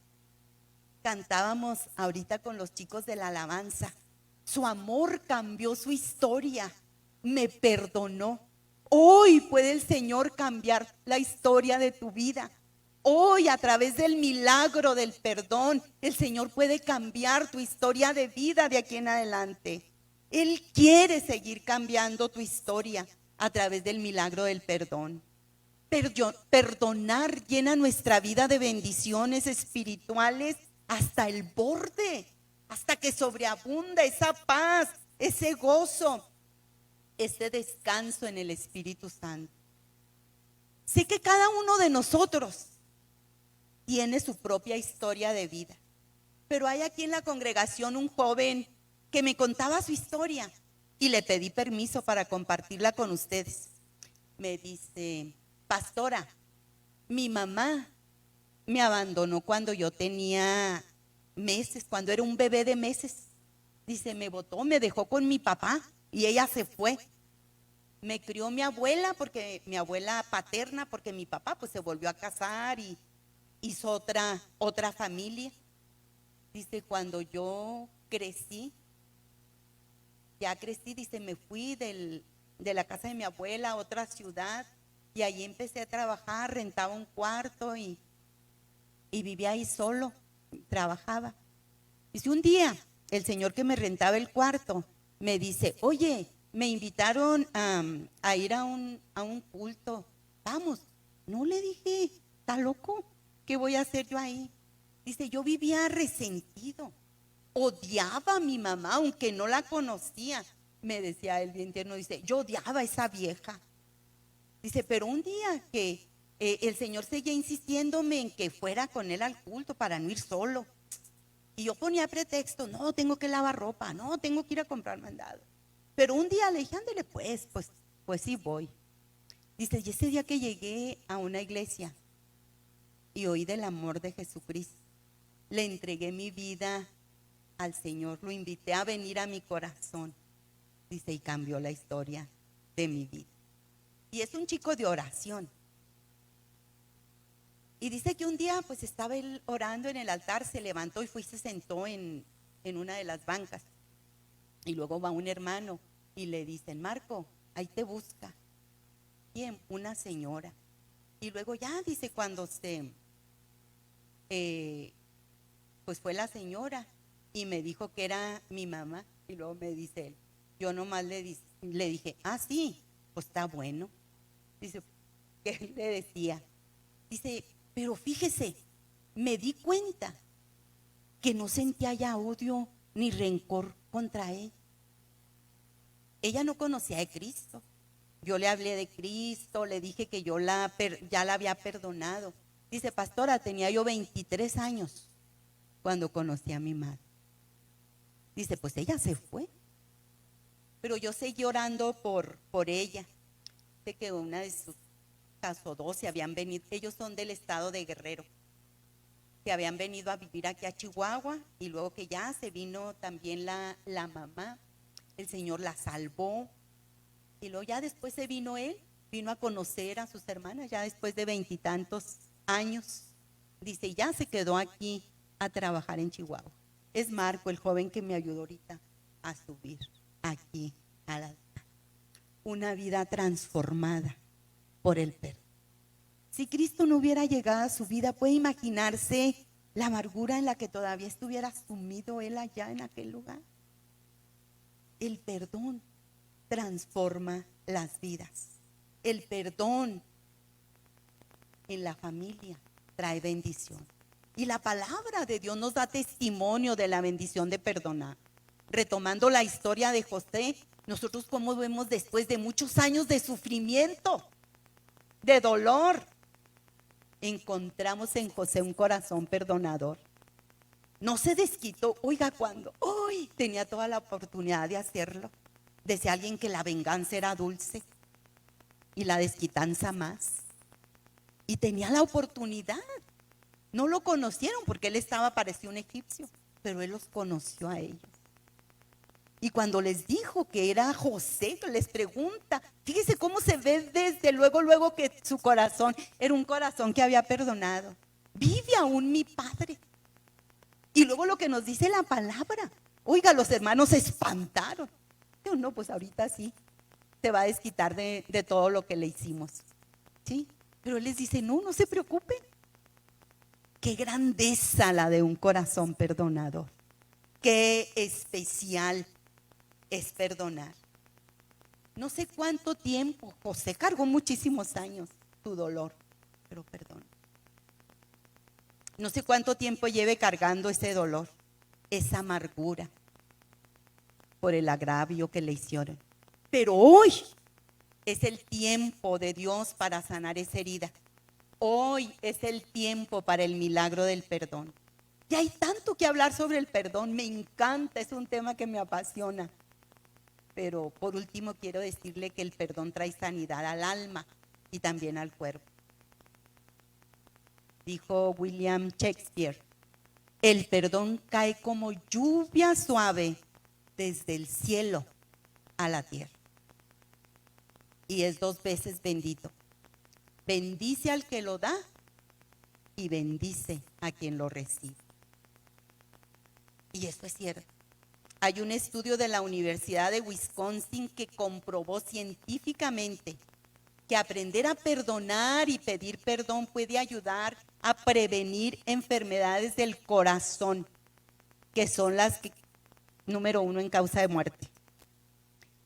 Cantábamos ahorita con los chicos de la alabanza, su amor cambió su historia, me perdonó. Hoy puede el Señor cambiar la historia de tu vida. Hoy, a través del milagro del perdón, el Señor puede cambiar tu historia de vida de aquí en adelante. Él quiere seguir cambiando tu historia a través del milagro del perdón. Perdonar llena nuestra vida de bendiciones espirituales hasta el borde, hasta que sobreabunda esa paz, ese gozo, ese descanso en el Espíritu Santo. Sé que cada uno de nosotros tiene su propia historia de vida, pero hay aquí en la congregación un joven que me contaba su historia y le pedí permiso para compartirla con ustedes. Me dice: pastora, mi mamá me abandonó cuando yo tenía meses, cuando era un bebé de meses. Dice, me botó, me dejó con mi papá y ella se fue. Me crió mi abuela, porque mi abuela paterna, porque mi papá pues se volvió a casar y hizo otra familia. Dice, cuando yo crecí, dice, me fui de la casa de mi abuela a otra ciudad y allí empecé a trabajar, rentaba un cuarto y vivía ahí solo, trabajaba. Dice, un día el señor que me rentaba el cuarto me dice, oye, me invitaron a ir a un culto, vamos. No, le dije, ¿está loco? ¿Qué voy a hacer yo ahí? Dice, yo vivía resentido, odiaba a mi mamá, aunque no la conocía. Me decía él bien tierno, dice, yo odiaba a esa vieja. Dice, pero un día que el Señor seguía insistiéndome en que fuera con él al culto para no ir solo. Y yo ponía pretexto, no, tengo que lavar ropa, no, tengo que ir a comprar mandado. Pero un día le dije, ándele pues sí voy. Dice, y ese día que llegué a una iglesia y oí del amor de Jesucristo, le entregué mi vida al Señor, lo invité a venir a mi corazón. Dice, y cambió la historia de mi vida. Y es un chico de oración. Y dice que un día pues estaba él orando en el altar, se levantó y se sentó en una de las bancas. Y luego va un hermano y le dicen, Marco, ahí te busca. ¿Quién? Una señora. Y luego ya dice, cuando pues fue la señora y me dijo que era mi mamá. Y luego me dice él, yo nomás le dije, ah, sí, pues está bueno. Dice, ¿qué le decía? Dice, pero fíjese, me di cuenta que no sentía ya odio ni rencor contra ella. Ella no conocía de Cristo. Yo le hablé de Cristo, le dije que yo ya la había perdonado. Dice, pastora, tenía yo 23 años cuando conocí a mi madre. Dice, pues ella se fue. Pero yo seguí orando por ella. Sé que una de sus o dos se habían venido, ellos son del estado de Guerrero, que habían venido a vivir aquí a Chihuahua y luego que ya se vino también la mamá, el Señor la salvó y luego ya después se vino él, vino a conocer a sus hermanas ya después de 20 y tantos años. Dice, ya se quedó aquí a trabajar en Chihuahua. Es Marco, el joven que me ayudó ahorita a subir aquí a una vida transformada por el perdón. Si Cristo no hubiera llegado a su vida, puede imaginarse la amargura en la que todavía estuviera sumido él allá en aquel lugar. El perdón transforma las vidas. El perdón en la familia trae bendición. Y la palabra de Dios nos da testimonio de la bendición de perdonar. Retomando la historia de José, nosotros cómo vemos después de muchos años de sufrimiento, de dolor, encontramos en José un corazón perdonador. No se desquitó. Oiga, cuando hoy tenía toda la oportunidad de hacerlo. Decía alguien que la venganza era dulce y la desquitanza más. Y tenía la oportunidad. No lo conocieron porque él parecía un egipcio, pero él los conoció a ellos. Y cuando les dijo que era José, les pregunta, fíjese cómo se ve desde luego que su corazón era un corazón que había perdonado. Vive aún mi padre. Y luego lo que nos dice la palabra. Oiga, los hermanos se espantaron. Yo, no, pues ahorita sí, se va a desquitar de todo lo que le hicimos. ¿Sí? Pero él les dice, no, no se preocupen. Qué grandeza la de un corazón perdonador. Qué especial es perdonar. No sé cuánto tiempo, José cargó muchísimos años tu dolor, pero perdón. No sé cuánto tiempo lleve cargando ese dolor, esa amargura por el agravio que le hicieron. Pero hoy es el tiempo de Dios para sanar esa herida. Hoy es el tiempo para el milagro del perdón. Y hay tanto que hablar sobre el perdón, me encanta, es un tema que me apasiona. Pero por último quiero decirle que el perdón trae sanidad al alma y también al cuerpo. Dijo William Shakespeare, el perdón cae como lluvia suave desde el cielo a la tierra. Y es 2 veces bendito. Bendice al que lo da y bendice a quien lo recibe. Y esto es cierto. Hay un estudio de la Universidad de Wisconsin que comprobó científicamente que aprender a perdonar y pedir perdón puede ayudar a prevenir enfermedades del corazón, que son las que, número 1 en causa de muerte.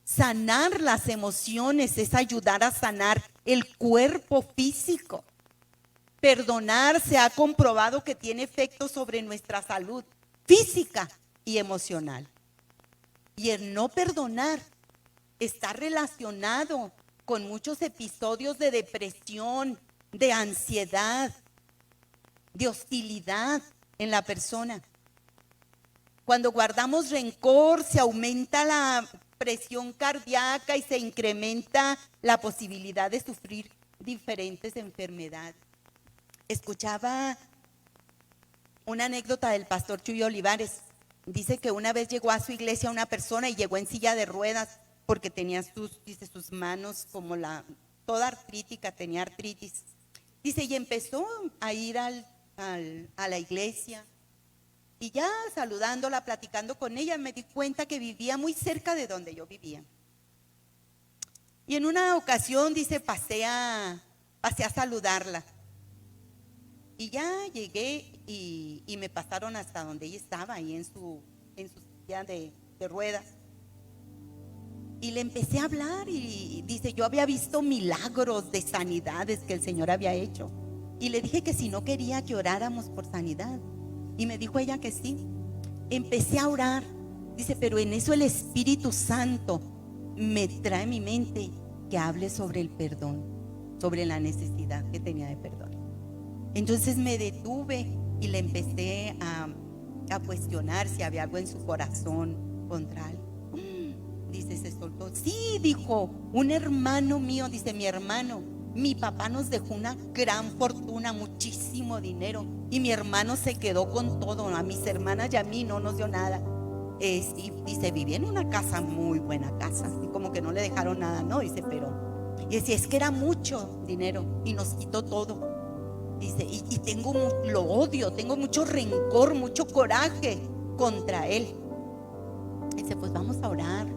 Sanar las emociones es ayudar a sanar el cuerpo físico. Perdonar se ha comprobado que tiene efectos sobre nuestra salud física y emocional. Y el no perdonar está relacionado con muchos episodios de depresión, de ansiedad, de hostilidad en la persona. Cuando guardamos rencor, se aumenta la presión cardíaca y se incrementa la posibilidad de sufrir diferentes enfermedades. Escuchaba una anécdota del pastor Chuy Olivares. Dice que una vez llegó a su iglesia una persona y llegó en silla de ruedas porque tenía sus manos como toda artrítica, tenía artritis. Dice, y empezó a ir a la iglesia. Y ya saludándola, platicando con ella, me di cuenta que vivía muy cerca de donde yo vivía. Y en una ocasión, dice, pasé a saludarla. Y ya llegué y me pasaron hasta donde ella estaba, ahí en su silla de ruedas. Y le empecé a hablar y dice, yo había visto milagros de sanidades que el Señor había hecho. Y le dije que si no quería que oráramos por sanidad. Y me dijo ella que sí. Empecé a orar. Dice, pero en eso el Espíritu Santo me trae a mi mente que hable sobre el perdón, sobre la necesidad que tenía de perdón. Entonces me detuve y le empecé a cuestionar si había algo en su corazón contra él. Dice, se soltó. Sí, dijo, un hermano mío, dice, mi hermano, mi papá nos dejó una gran fortuna, muchísimo dinero, y mi hermano se quedó con todo, a mis hermanas y a mí no nos dio nada. Y dice, vivía en una casa, muy buena casa, así como que no le dejaron nada, no, dice, pero, y decía, es que era mucho dinero y nos quitó todo. Dice, y lo odio, tengo mucho rencor, mucho coraje contra él. Dice, pues vamos a orar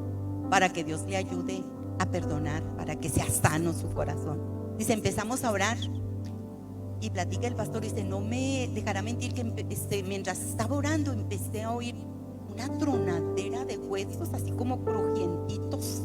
para que Dios le ayude a perdonar, para que sea sano su corazón. Dice, empezamos a orar y platica el pastor, dice, no me dejará mentir que mientras estaba orando empecé a oír una tronadera de huesos así como crujientitos.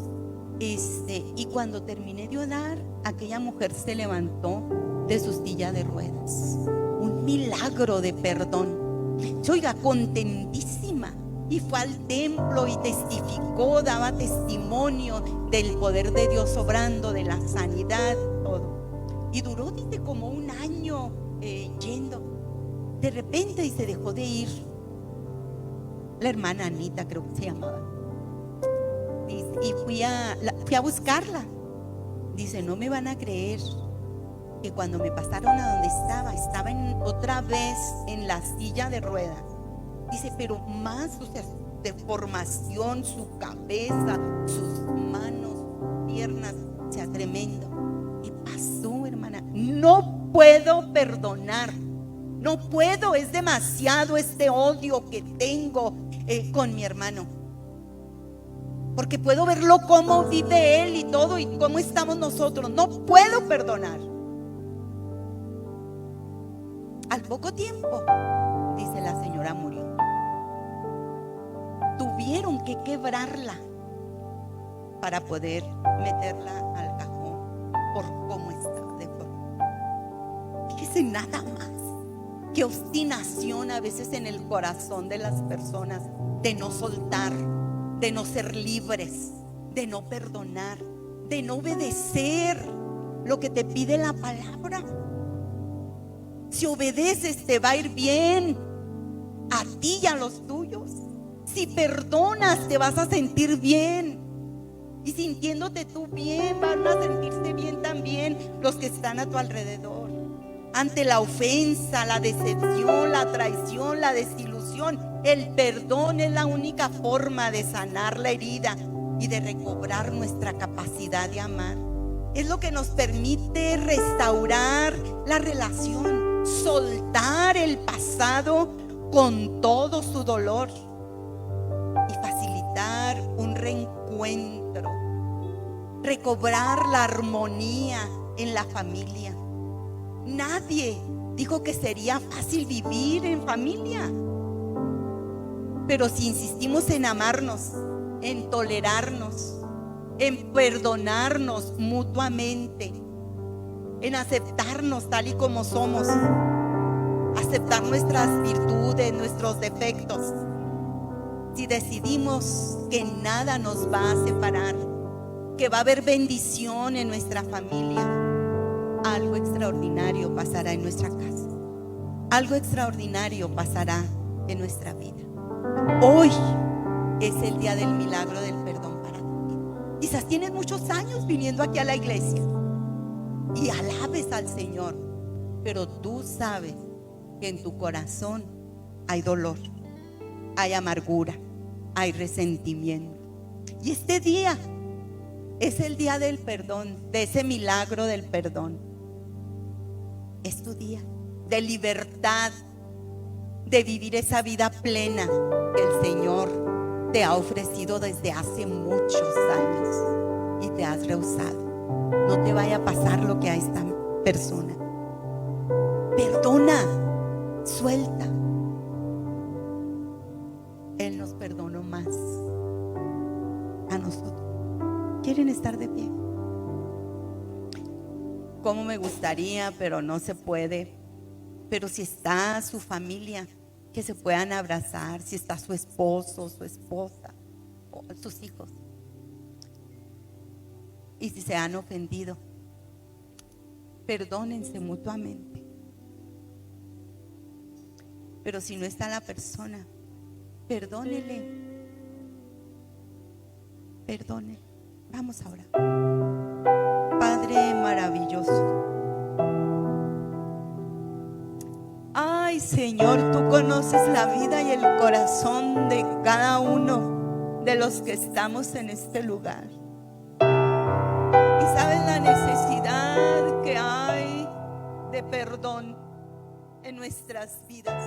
Y cuando terminé de orar, aquella mujer se levantó de su silla de ruedas. Un milagro de perdón. Oiga, contentísima. Y fue al templo y testificó, daba testimonio del poder de Dios obrando, de la sanidad, todo. Y duró, dice, como un año yendo. De repente, y se dejó de ir. La hermana Anita, creo que se llamaba. Dice, y fui a buscarla. Dice, no me van a creer que cuando me pasaron a donde estaba otra vez en la silla de ruedas. Dice, pero más, o sea, deformación, su cabeza, sus manos, piernas, sea tremendo. ¿Qué pasó, hermana? No puedo perdonar. No puedo, es demasiado este odio que tengo con mi hermano. Porque puedo verlo cómo vive él y todo, y cómo estamos nosotros. No puedo perdonar. Al poco tiempo, dice, la señora murió. Tuvieron que quebrarla para poder meterla al cajón por cómo estaba deformada. Fíjese, nada más. Qué obstinación a veces en el corazón de las personas de no soltar, de no ser libres, de no perdonar, de no obedecer lo que te pide la palabra. Si obedeces, te va a ir bien a ti y a los tuyos. Si perdonas, te vas a sentir bien. Y sintiéndote tú bien, van a sentirse bien también los que están a tu alrededor. Ante la ofensa, la decepción, la traición, la desilusión, el perdón es la única forma de sanar la herida y de recobrar nuestra capacidad de amar. Es lo que nos permite restaurar la relación, soltar el pasado con todo su dolor y facilitar un reencuentro, recobrar la armonía en la familia. Nadie dijo que sería fácil vivir en familia, pero si insistimos en amarnos, en tolerarnos, en perdonarnos mutuamente, en aceptarnos tal y como somos, aceptar nuestras virtudes, nuestros defectos, si decidimos que nada nos va a separar, que va a haber bendición en nuestra familia, algo extraordinario pasará en nuestra casa. Algo extraordinario pasará en nuestra vida. Hoy es el día del milagro del perdón para ti. Quizás tienes muchos años viniendo aquí a la iglesia y alabes al Señor, pero tú sabes que en tu corazón hay dolor, hay amargura, hay resentimiento. Y este día es el día del perdón, de ese milagro del perdón. Es tu día de libertad, de vivir esa vida plena que el Señor te ha ofrecido desde hace muchos años y te has rehusado. No te vaya a pasar lo que a esta persona. Perdona, suelta. Él nos perdonó más a nosotros. ¿Quieren estar de pie? Como me gustaría, pero no se puede. Pero si está su familia, que se puedan abrazar. Si está su esposo, su esposa, o sus hijos. Y si se han ofendido, perdónense mutuamente. Pero si no está la persona, perdónele. Perdone. Vamos ahora. Padre maravilloso. Ay, Señor, tú conoces la vida y el corazón de cada uno de los que estamos en este lugar. Y sabes la necesidad que hay de perdón en nuestras vidas.